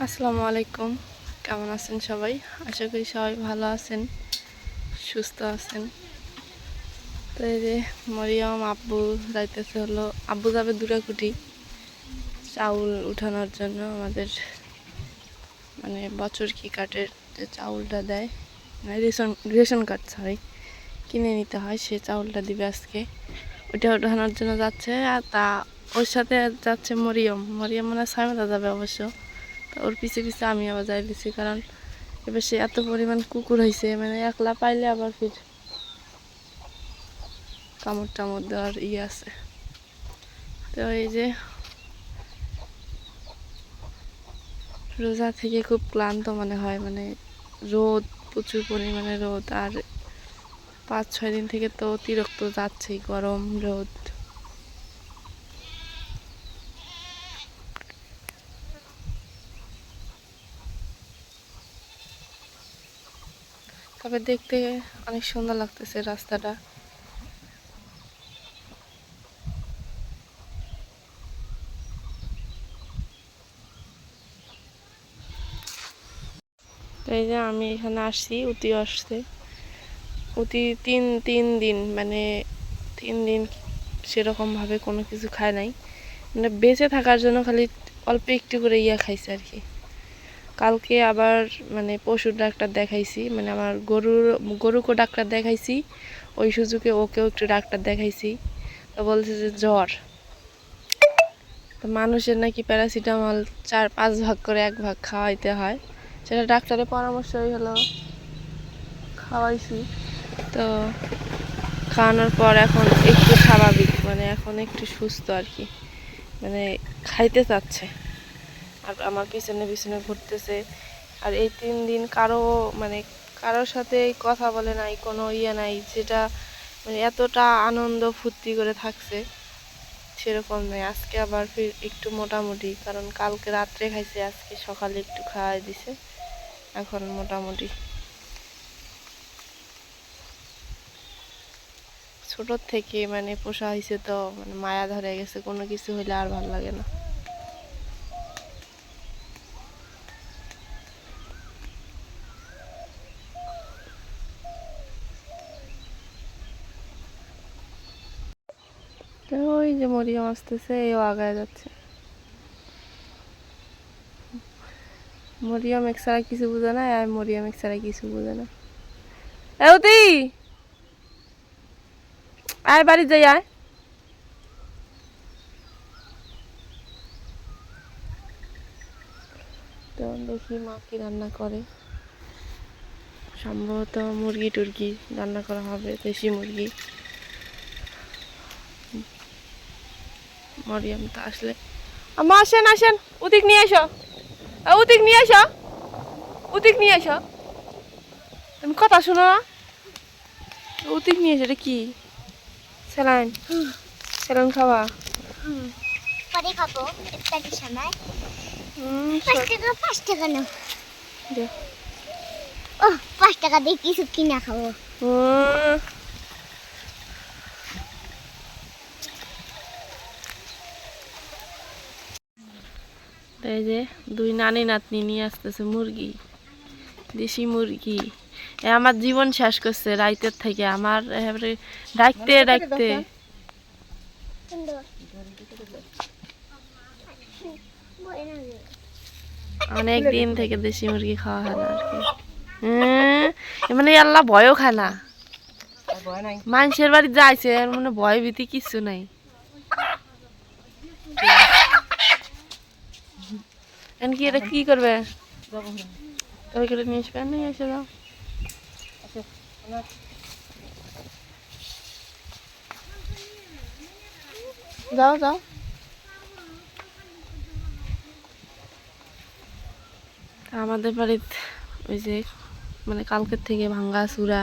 আসসালামু আলাইকুম। কেমন আছেন সবাই? আশা করি সবাই ভালো আছেন, সুস্থ আছেন। তো এই যে মরিয়ম আব্বু যাইতেছে, হলো আব্বু যাবে দুরাকুটি চাউল উঠানোর জন্য। আমাদের মানে বছর কি কার্ডের যে চাউলটা দেয়, মানে রেশন কার্ড সরি কিনে নিতে হয়, সে চাউলটা দিবে আজকে, ওইটা উঠানোর জন্য যাচ্ছে। আর তা ওর সাথে যাচ্ছে মরিয়ম মানে সাইমাদা যাবে অবশ্য। তো ওর পিছে পিছে আমি আবার যাই দিছি, কারণ এবার সে এত পরিমাণ কুকুর হয়েছে, মানে একলা পাইলে আবার ফির কামড় টামড় দেওয়ার আছে। তো এই যে রোজা থেকে খুব ক্লান্ত মনে হয়, মানে রোদ, প্রচুর পরিমাণে রোদ। আর 5-6 দিন থেকে তো অতিরিক্ত যাচ্ছেই, গরম রোদ। তবে দেখতে অনেক সুন্দর লাগতেছে রাস্তাটা। তো এই যে আমি এখানে আসছি, অতি আসছে, অতি তিন দিন, মানে 3 দিন সেরকমভাবে কোনো কিছু খায় নাই, মানে বেঁচে থাকার জন্য খালি অল্প একটু করে খাইছে আর কি। কালকে আবার মানে পশুর ডাক্তার দেখাইছি, মানে আমার গরুকে ডাক্তার দেখাইছি, ওই সুযোগে ওকেও একটু ডাক্তার দেখাইছি। তো বলছে যে জ্বর। তো মানুষের নাকি প্যারাসিটামল 4-5 ভাগ করে 1 ভাগ খাওয়াইতে হয়, সেটা ডাক্তারের পরামর্শই হলো খাওয়াইছি। তো খাওয়ানোর পর এখন একটু স্বাভাবিক, মানে এখন একটু সুস্থ আর কি, মানে খাইতে চাচ্ছে আর আমার পিছনে পিছনে ঘুরতেছে। আর এই 3 দিন মানে কারোর সাথে কথা বলে নাই, কোনো নাই, যেটা মানে এতটা আনন্দ ফুর্তি করে থাকছে সেরকম নেই। আজকে আবার ফির একটু মোটামুটি, কারণ কালকে রাত্রে খাইছে, আজকে সকালে একটু খাওয়াই দিছে, এখন মোটামুটি। ছোটোর থেকে মানে পোষা হয়েছে, তো মানে মায়া ধরে গেছে, কোনো কিছু হইলে আর ভালো লাগে না। তো ওই যে মরিয়ম আসতেছে, এও আগায় যাচ্ছে। মরিয়ম এক ছাড়া কিছু বোঝে না, আর মরিয়ম এক ছাড়া কিছু বোঝে না। এওতি আয়, বাড়ি যাই আয়। তো দেখি মা কি রান্না করে, সম্ভবত মুরগি টুরগি রান্না করা হবে, দেশি মুরগি। মরিয়ম তো আসলে, আম্মা আসেন আসেন, উতিক নিয়ে এসো, উতিক নিয়ে এসো, উতিক নিয়ে এসো। তুমি কথা শোনো না, উতিক নিয়ে এসো। এটা কি স্যালাইন? স্যালাইন খাওয়া? পরে খাবো ইফতারের সময়। 5 টাকা নাও। ও 5 টাকা দিয়ে কিছু কিনা খাবো। এই যে 2 নানি নাতনি নিয়ে আসতেছে মুরগি, দেশি মুরগি। আমার জীবন শেষ করছে রাইতের থেকে, আমার এবারে ডাকতে ডাকতে অনেক দিন থেকে দেশি মুরগি খাওয়া হয় না আর কি। মানে আল্লাহ ভয়ও খায় না, মানুষের বাড়ি যাইছে, মানে ভয় ভীতি কিছু নাই। কি এটা কি করবে? তবে করে নিয়ে আসবে, নিয়ে এসে দাও। যাও যাও। আমাদের বাড়িতে ওই যে মানে কালকের থেকে ভাঙ্গা চূড়া,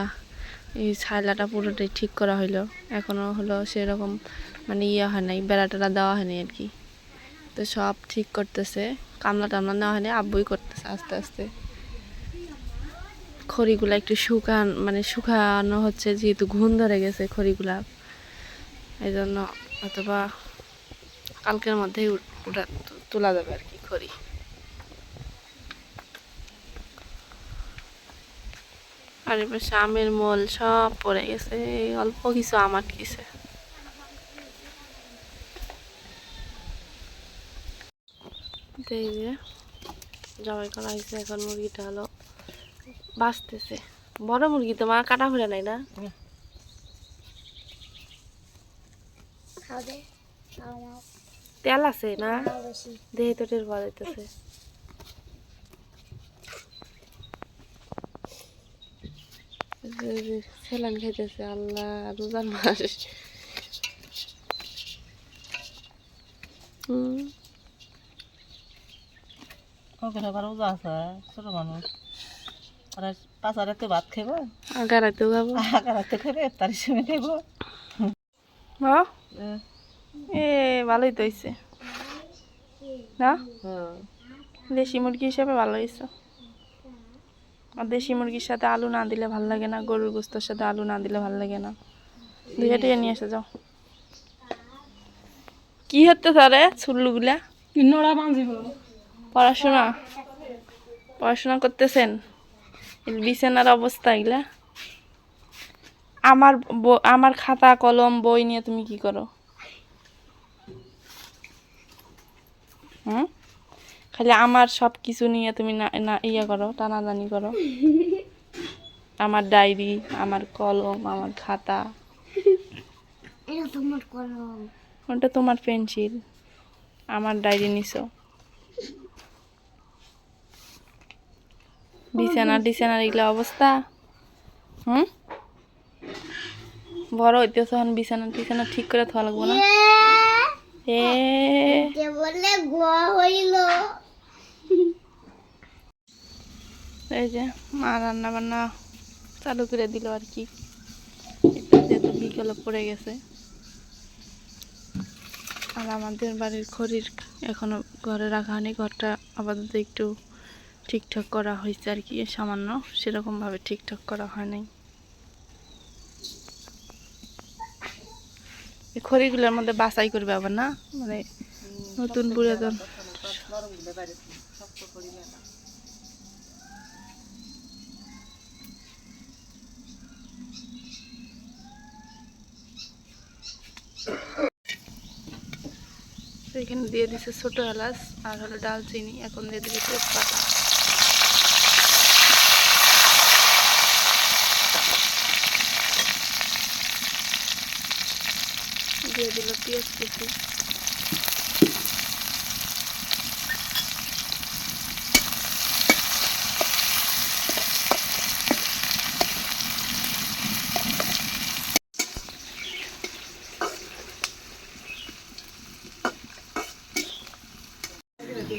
এই ছাইলাটা পুরোটাই ঠিক করা হইলো, এখনো হলো সেরকম মানে হয় নাই, বেড়া টেড়া দেওয়া হয়নি আর কি। তো সব ঠিক করতেছে, কামলা টামলা নেওয়া হয়নি, আব্বুই করতেছে আস্তে আস্তে। খড়িগুলা একটু শুকানো হচ্ছে, যেহেতু ঘুণ ধরে গেছে খড়িগুলা, এই জন্য অথবা কালকের মধ্যেই তোলা যাবে আর কি খড়ি। আর এবার আমের মোল সব পড়ে গেছে, এই অল্প কিছু আম আটকেছে। এই যে জবাই করা হয়েছে, এখন মুরগিটা হলো বাঁচতেছে। বড় মুরগি তো মা কাটা ফুলে নাই না? তেল আছে না, দেহে তো টের পাওয়া যাইতেছে। স্যালাইন খাইতেছে, আল্লাহ রোজার মাস। রোজা আছে, ছোট মানুষ পাঁচারাতে ভাত খাইব, আগারাতেও খাবো, আগারাতে খাইবে, ইফতারের সময় খাইব। মা এ ভালোই তো হয়েছে না, দেশি মুরগি হিসেবে ভালো হয়েছে। আর দেশি মুরগির সাথে আলু না দিলে ভাল লাগে না, গরুর গোস্তের সাথে আলু না দিলে ভাল লাগে না। দুইটা টিয়ে নিয়ে এসে যাও। কি হচ্ছে স্যারে ছুল্লুগুলা? পড়াশোনা পড়াশোনা করতেছেন? বিছানার অবস্থা এগুলা। আমার খাতা কলম বই নিয়ে তুমি কি করো? খালি আমার সব কিছু নিয়ে তুমি না ইয়া করো, টানাটানি করো। আমার ডায়েরি, আমার কলম, আমার খাতা, ওটা তোমার পেন্সিল, আমার ডায়েরি নিছো। বিছানার এগুলা অবস্থা। বড় হইতেছ, এখন বিছানা ঠিক করে থাকা লাগবো না? এই যে মা রান্না বান্না চালু করে দিল আর কি, যেহেতু বিকেলে পড়ে গেছে। আর আমাদের বাড়ির খড়ির এখনো ঘরে রাখা হয়নি, ঘরটা আপাতত একটু ঠিকঠাক করা হয়েছে আর কি, সামান্য, সেরকমভাবে ঠিকঠাক করা হয় নাই। এই খড়িগুলোর মধ্যে বাছাই করবে আবার না, মানে নতুন পুরাতন। এখানে দিয়ে দিছে ছোট এলাচ আর হলো ডালচিনি, এখন দিয়ে দিবে তেজপাতা। দিয়ে দিল পেঁয়াজ কুচি।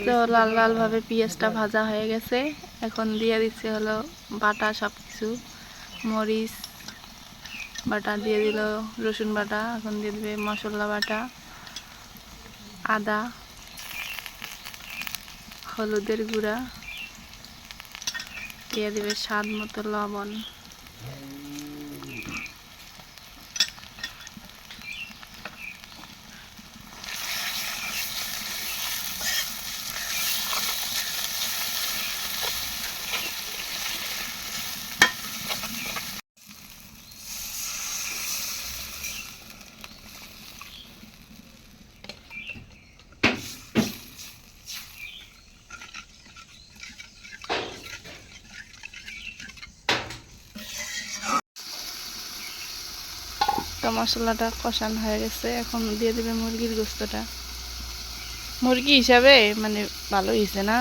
তো লাল লাল ভাবে পেঁয়াজটা ভাজা হয়ে গেছে, এখন দিয়ে দিচ্ছে হলো বাটা, সব কিছু মরিচ বাটা দিয়ে দিল, রসুন বাটা, এখন দিয়ে দিবে মশলা বাটা, আদা, হলুদের গুঁড়া, দিয়ে দিবে স্বাদ মতো লবণ। তো মশলাটা কষানো হয়ে গেছে, এখন দিয়ে দেবে মুরগির গোস্তটা। মুরগি হিসাবে মানে ভালো হয়েছে না?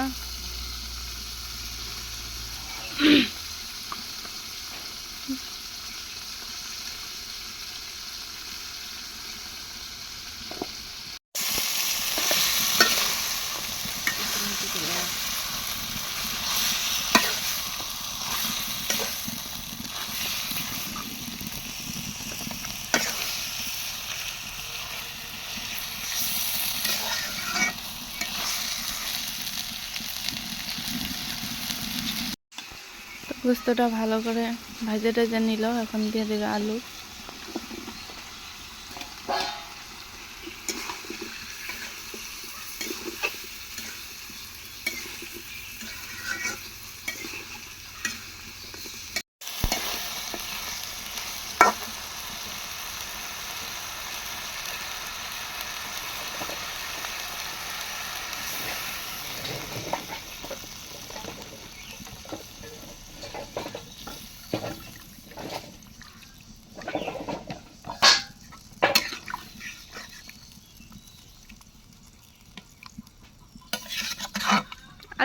গোস্তটা ভালো করে ভাজে টাজে নিল, এখন দিয়ে দেবে আলু।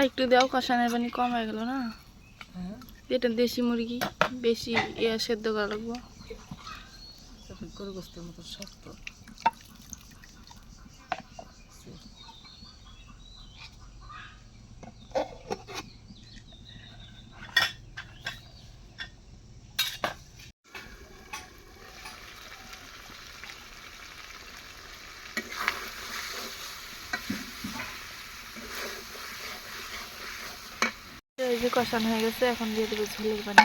আর একটু দেও, কষানোর পানি কম হয়ে গেল না। হ্যাঁ এটা দেশি মুরগি, বেশি সেদ্ধ করা লাগবো। গরু গোস্তের মতো শক্ত। এই যে কষানো হয়ে গেছে, এখন দিয়ে দেবো ঝোলের পানি।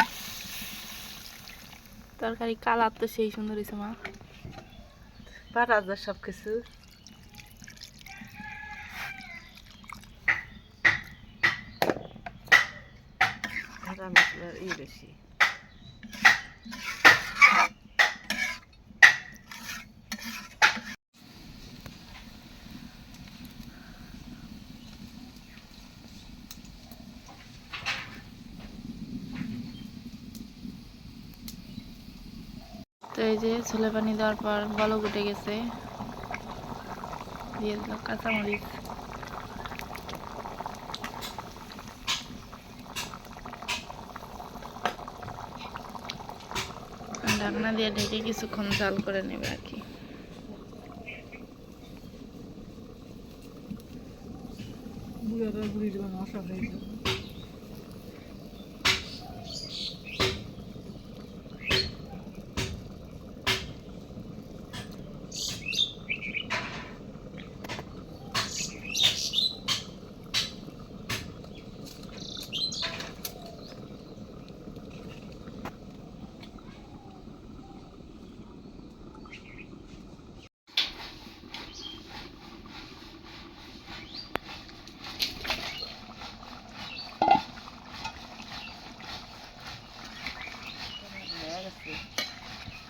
তরকারি কালার তো সেই সুন্দর হয়েছে মা। পাটা যায় সব কিছু। ভাড়া মশলার বেশি। তো এই যে ছোলে পানি দেওয়ার পর বলক উঠে গেছে, দিয়ে দিল কাঁচামরিচ। ঢাকনা দিয়ে ঢেকে কিছুক্ষণ জাল করে নেবে আর কি।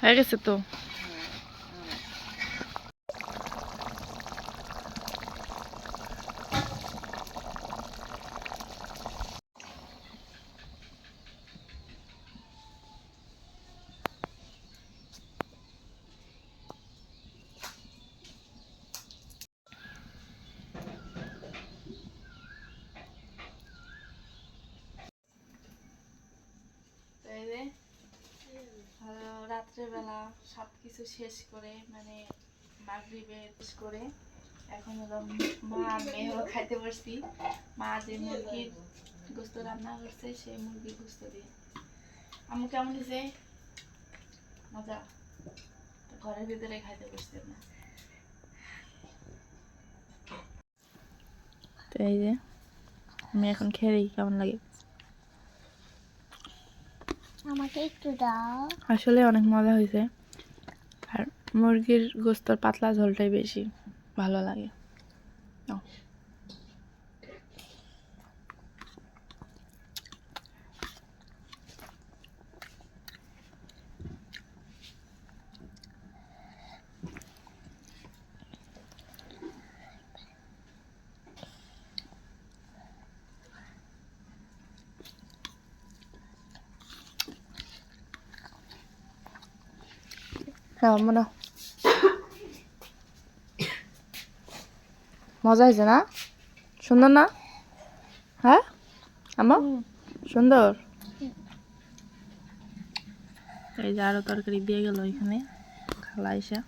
হয়ে গেছে তো। রাত্রেবেলা সব কিছু শেষ করে, মানে মাগরিবে শেষ করে এখন হলো মা আর মেয়ে হলো খাইতে বসছি। মা যে মুরগির গোস্ত রান্না করছে, সেই মুরগির গোস্ত দিয়ে। আম্মু কেমন হয়েছে? মজা? তো ঘরের ভিতরে খাইতে বসছেন না। তো এই যে আমি এখন খেয়ে দেখি কেমন লাগে। আমাকে একটু দাও। আসলে অনেক মজা হয়েছে, আর মুরগির গোস্তর পাতলা ঝোলটাই বেশি ভালো লাগে। নাও। নাও মনে মজা হয়েছে না? সুন্দর না? হ্যাঁ আমার সুন্দর। এই যে আরো তরকারি দিয়ে গেল এখানে খালা এসা।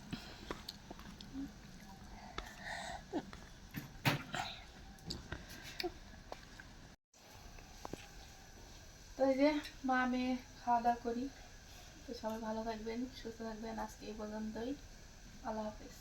তো এই যে মা আমি খাওয়া দাওয়া করি। তো সবাই ভালো থাকবেন, সুস্থ থাকবেন। আজকে এই পর্যন্তই। আল্লাহ হাফেজ।